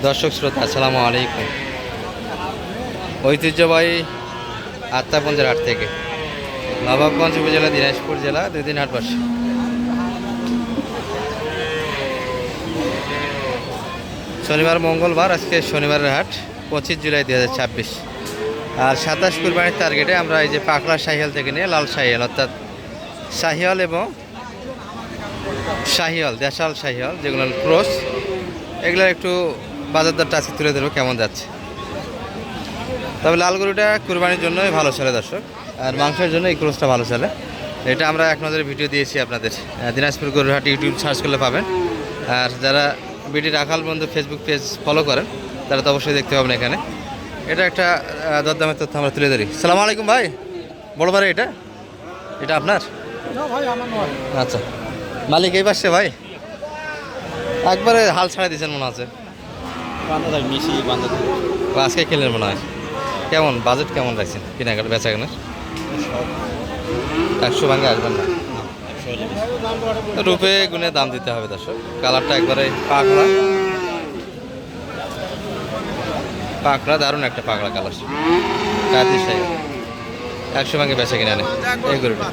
দর্শক শ্রোতা আসসালামু আলাইকুম। ঐতিহ্যবাহী আত্মাপঞ্জের হাট থেকে নবাবগঞ্জ উপজেলা দিনাজপুর জেলা 2 দিন হাট বসে। শনিবার মঙ্গলবার, আজকে শনিবারের হাট 25 জুলাই 2026। আর 27 কুরবানির টার্গেটে আমরা এই যে পাকড়া শাহিয়াল থেকে নিয়ে লাল শাহিয়াল অর্থাৎ শাহিয়াল এবং শাহিয়াল দেশাল শাহিয়াল যেগুলো ক্রস, এগুলোর একটু বাজার দরটা আজকে তুলে ধরবো কেমন যাচ্ছে। তবে লাল গরুটা কুরবানির জন্যই ভালো চলে দর্শক, আর মাংসের জন্য এই ক্রসটা ভালো চলে। এটা আমরা এক নজরে ভিডিও দিয়েছি আপনাদের, দিনাজপুর গরুর হাট ইউটিউব সার্চ করলে পাবেন। আর যারা বিডি রাখাল বন্ধু ফেসবুক পেজ ফলো করেন তারা তো অবশ্যই দেখতে পাবেন এখানে। এটা একটা দরদামের তথ্য আমরা তুলে ধরি। সালাম আলাইকুম ভাই, বড় ভাই এটা এটা আপনার? আচ্ছা, মালিক এই পাশে ভাই, একবারে হাল ছাড়া দিয়েছেন মনে আছে, আজকে খেলেন মনে হয়। কেমন বাজেট কেমন রাখছেন কেনাকাটা বেচা কেনার? 100 ভাঙে আসবেন না, রূপে গুণে দাম দিতে হবে দর্শক। কালারটা একবারে পাকড়া পাকড়া, দারুণ একটা পাকড়া কালার। 100 ভাঙে বেচা কিনে আনে এই গরুটা।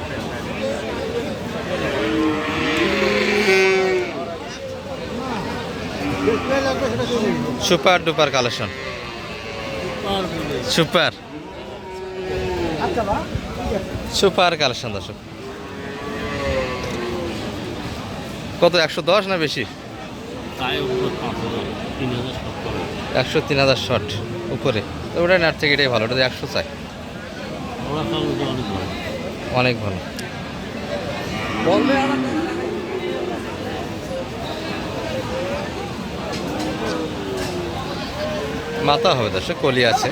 Super duper collection, super super collection দর্শক। কত 110 না বেশি? 103,000 শর্ট উপরে, তো ওটা নেট থেকে এটাই ভালো, ওটা 100 চাই, অনেক ভালো। মাথা হবে দর্শক, কলি আছে,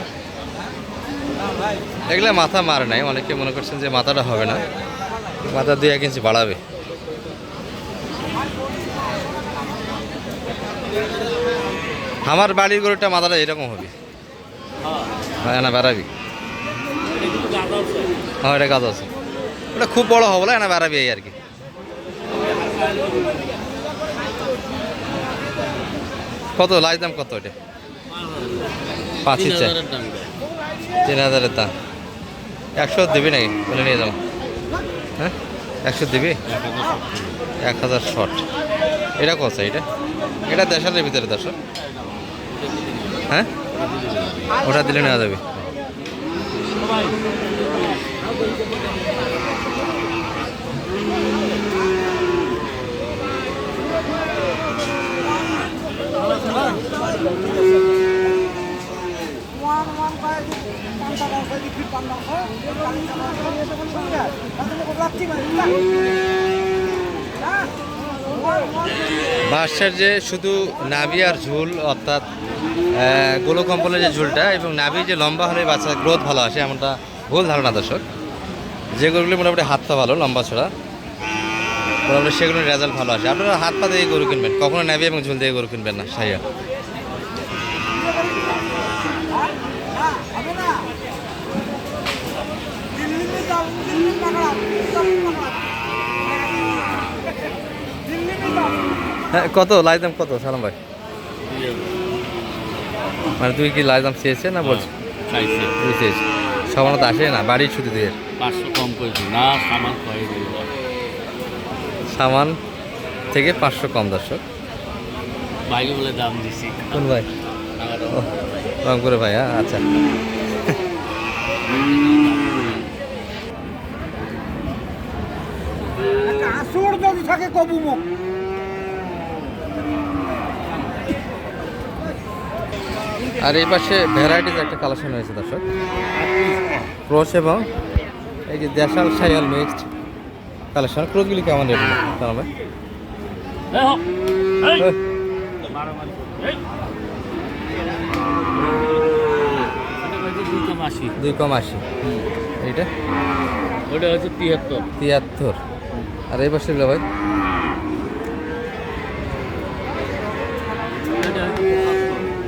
এগুলা মাথা মারে নাই। অনেকে মনে করছেন যে মাথাটা হবে না, মাথা 2-1 ইঞ্চি বাড়াবে। আমার বাড়ির গরুটা মাথাটা এরকম হবে, হ্যাঁ না বাড়াবি, হ্যাঁ এটা কাজ আছে, ওটা খুব বড় হবে না, বাড়াবি এই আর কি। কত লাইজ দাম কত এটা? 5 চাই, 3,000-এর দাম। 100 দিবি নাকি বলে নিয়ে যাবো? হ্যাঁ 100 দিবি? 1,000 শর্ট। এটা কত এটা? এটা দেশালের ভিতরে দর্শক, হ্যাঁ ওটা দিলে নেওয়া যাবে। বাঁশের যে শুধু নাভি আর ঝুল অর্থাৎ গোলো কম্পলের যে ঝুলটা এবং নাভি যে লম্বা হলে বাচ্চার গ্রোথ ভালো আসে, এমনটা ভুল ধারণা দর্শক। যে গরুগুলি মোটামুটি হাত পা ভালো লম্বা ছড়া, মোটামুটি সেগুলোর রেজাল্ট ভালো আসে। আপনারা হাত পা দিয়ে গরু কিনবেন, কখনো নাভি এবং ঝুল দিয়ে গরু কিনবেন না সাইয়া। হ্যাঁ কত লাইজাম কত সালাম ভাই? মানে তুই কি লাইজাম চেয়েছে না বলছি? তুই চেয়েছি, সামান্য আসে না বাড়ি ছুটি দিয়ে 500 কম করেছি না, সামান থেকে 500 কম দর্শক। বাইরে বলে দাম দিছি। কোন ভাই? রংপুরে ভাই, হ্যাঁ আচ্ছা। থাকে কবু মুখ আর এই পাশে ভ্যারাইটিস একটা কালেকশন হয়েছে দর্শক, ক্রস এবং এই যে দেশাল শাহিয়াল মিক্সড কালেকশন। ক্রসগুলি কেমন রেট জানাবে? 2,80। এইটা ওটা হচ্ছে 73। আর এই পাশে ভাই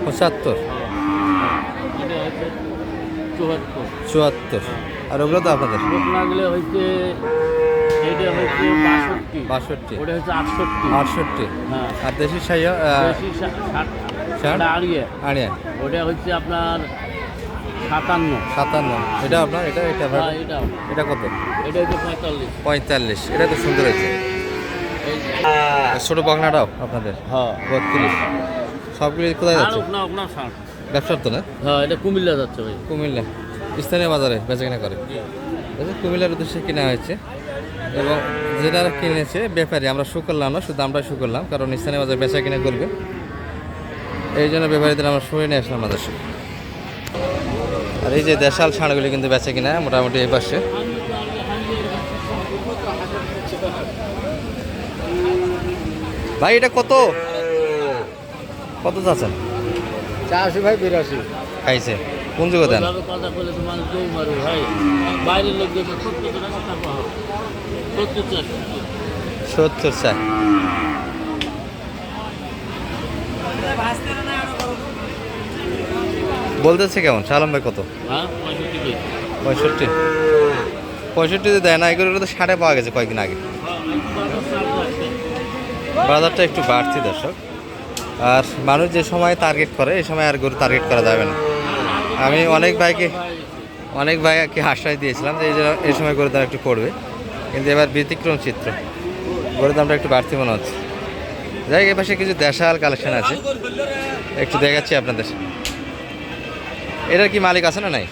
75, 74। আর ওগুলো তো আপনাদের গেলে হচ্ছে এটা হচ্ছে 62 62 ওটা হচ্ছে 68 68 হ্যাঁ আর দেশি সাইয়া দেশি 60 ষাট? ওটা আড়িয়ে আড়িয়া ওটা হচ্ছে আপনার 57 57 এটা আপনার এটা এটা হ্যাঁ এটাও এটা কত এটা হচ্ছে 45 45 এটা তো সুন্দর হয়েছে আর ছোট বকনাটাও আপনাদের হ্যাঁ 32 সবগুলি কোথায় আর যাচ্ছে ওখানে ওখানে 60 ব্যবসার তো না হ্যাঁ এটা কুমিল্লা যাচ্ছে ভাই কুমিল্লা স্থানীয় বাজারে বেচা কেনা করে বুঝলেন? কুমিল্লার উদ্দেশ্যে কেনা হয়েছে এবং যেটা কিনেছে ব্যাপারী আমরা শু করলাম না শুধু আমরা শু করলাম কারণ স্থানীয় বাজারে বেচা কিনা করবে এই জন্য ব্যাপারীদের আমরা শুনে নিয়ে আসলাম আমাদের সাথে। আর এই যে দেশাল ছাড়গুলি কিন্তু বেচা কিনা মোটামুটি এই পাশে ভাই এটা কত কত চাচ্ছেন 84 ভাই 82 খাইছে কোন যুগে দেন ওইভাবে কথা বলে তোমার কেউ মারো ভাই বাইরের লোক দেখে 70 টাকা টাকা 70 চাই বলতেছে কেমন সালাম ভাই কত হ্যাঁ 65 65 দেয় না এগুলো তো 60 পাওয়া গেছে কয়েকদিন আগে বাজারটা একটু বাড়তি দর্শক আর মানুষ যে সময় টার্গেট করে এই সময় আর গরু টার্গেট করা যাবে না আমি অনেক ভাইকে আশ্বাস দিয়েছিলাম যে এই সময় গরুর দাম একটু পড়বে কিন্তু এবার ব্যতিক্রম চিত্র গরুর দামটা একটু বাড়তি মনে হচ্ছে যাই এ পাশে কিছু দেশাল কালেকশন আছে একটু দেখাচ্ছি আপনাদের এটার কি মালিক আছে না নাই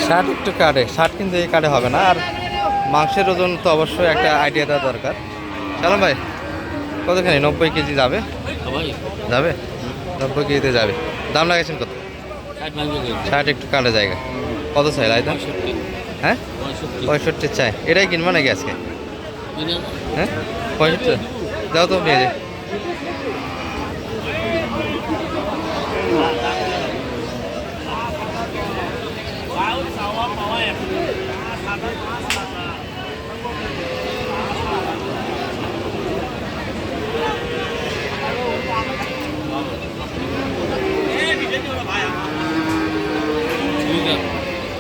ষাট একটু কাটে 60 কিন্তু এই কাটে হবে না আর মাংসের ওজন তো অবশ্যই একটা আইডিয়া দেওয়া দরকার চলো ভাই কতখানি 90 কেজি যাবে ভাই যাবে 90 কেজিতে যাবে দাম লাগাইছেন কত 60 ভাঙবে 60 একটু কাটে জায়গা কত চাই লাই দাম 65 হ্যাঁ 65 চাই এটাই কিনবো নাকি আজকে হ্যাঁ 65 যাও তো নিয়ে যাই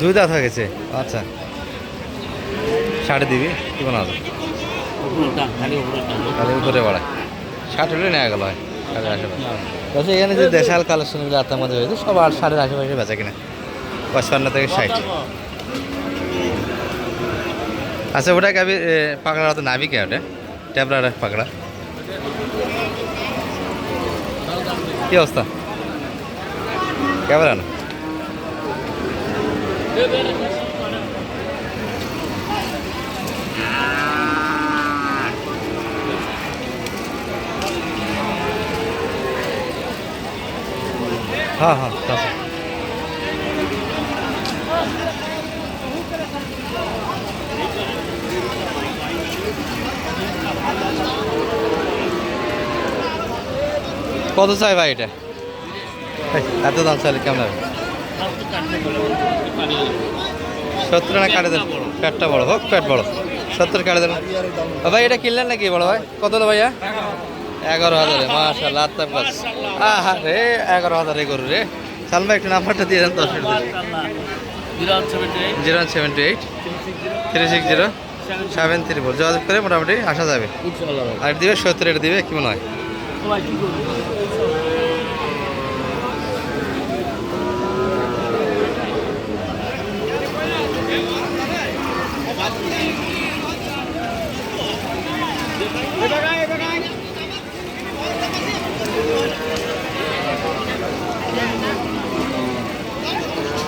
দুই দাঁত হয়ে গেছে আচ্ছা 60 দিবি কি মনে হবে তাহলে উপরে বাড়ায় 60 হলে নেওয়া গেল হয় সাড়ে আশেপাশে বলছে এখানে যে দেশাল কালেকশনগুলো আত্মার মধ্যে হয়েছে সব 60 আশেপাশে বেচা কিনা 55 থেকে 60 আচ্ছা ওটা গাবি পাকড়া তো নাবি কে ওটা ট্যাবলা পাকড়া কি অবস্থা কেমন আনো হ্যাঁ হ্যাঁ আচ্ছা কত চাই ভাই এটা এত দাম চাইলে কেমন হবে 70 না কাটে দেন পেটটা বড় হোক পেট বড় 70 কাটে দেন ভাই এটা কিনলেন নাকি বড় ভাই কত হলো ভাইয়া 11,000 মাশাআল্লাহ আত্মা প্লাস আহা রে 11,000 এ গরু রে সালমা একটু নাম্বারটা দিয়ে দেন 10 078 360 734 যোগাযোগ করে মোটামুটি আসা যাবে আর দিবে 70 এটা দিবে কি মনে হয়